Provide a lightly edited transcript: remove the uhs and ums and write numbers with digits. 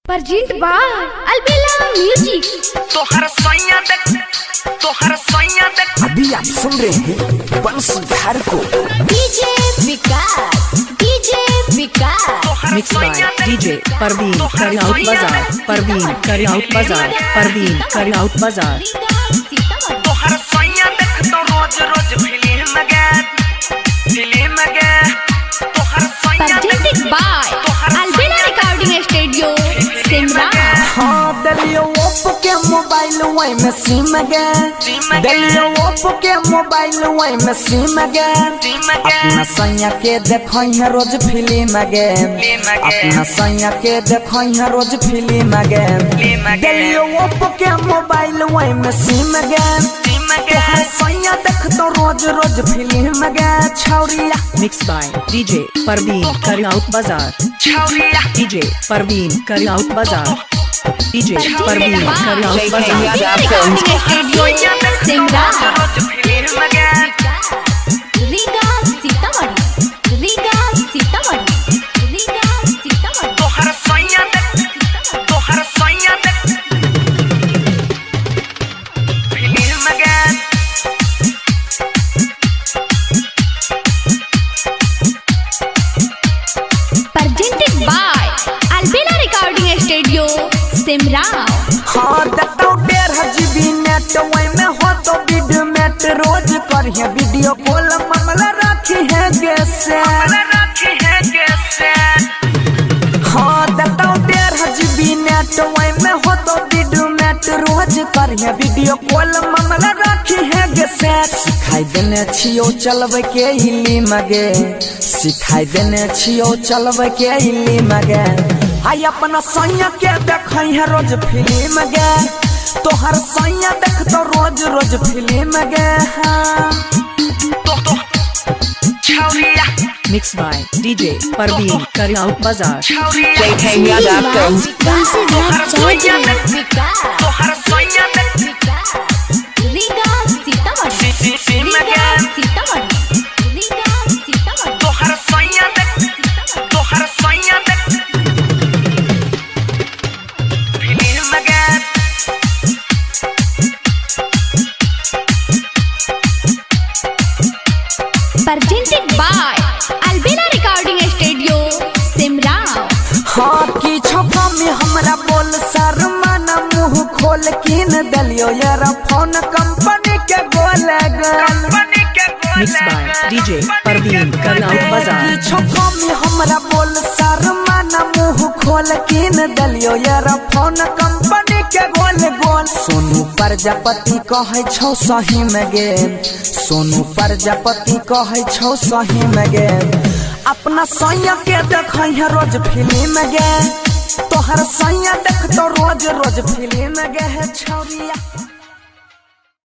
Presented by Albella Music। अभी आप सुन रहे हैं बंसीधार को। DJ Vikas mix by DJ Parveen Kariyaut बाजार, परवीन करियाउट बाजार, परवीन करियाउट बाजार। तोहर सैया देख तो रोज रोज फिल्म गे तोहर सैया presented by Albella Recording Studio Simra. हाँ दलियो ओप्पो के मोबाइल वही में सिम गे, दलियो ओप्पो के मोबाइल वही में सिम गे। अपना सैया के देखो है रोज फिल्म गे, अपना सैया के देखो है रोज फिल्म गे। दलियो ओप्पो के मोबाइल वही में सिम गे, तोहर सैया देख तो रोज रोज फिल्म गे। छौरिया mix by DJ Parveen Kariyaut बाजार, छौरिया डीजे परवीन करियाउट बाजार, डीजे परवीन करियाउट बाजार। Recording Studio Simra. रोज फिल्म गे रीगा सीतामढ़ी। तोहर सैया देख फिल्म गे Presented by Albella Recording Studio Simra. हाँ देखो 1.5 GB नेट वही में हो तो वीडियो मेट रोज करिए वीडियो कॉल मामला रखी है कैसे। रखी है कैसे हाँ देखो 1.5 GB नेट वही में हो तो वीडियो मेट रोज करिए वीडियो कॉल मामला रखी है कैसे। सिखाई देने छियो चलबे के हिली मगे, सिखाई देने छियो चलबे के हिली मगे। हाय अपना सैया के देखै है रोज फिल्म गे, तोहर सैया देख तो रोज रोज फिल्म गे। हाँ छौरिया mix by DJ Parveen Kariyaut बाजार। छौरिया तोहर सैया देख रीगा सीतामढ़ी। फिल्म गे तोहर सैया देख फिल्म गे Presented by Albella Recording Studio Simra. हाँ की छपा में हमरा बोल शर्माना मुंह खोल किन दलियो यार फोन कंपनी के गोले गल। Mix by DJ Parveen Kariyaut बाजार, की छपा में हमरा बोल शर्माना मुंह खोल किन दलियो यार फोन कंपनी के गोल गोल। सोनू प्रजापति कहे छौ सही में गे, सोनू प्रजापति कहे छौ सही में गे। अपना सैया के देखै है रोज फिल्म गे, तोहर सैया देख तो रोज रोज फिल्म गे। छौरिया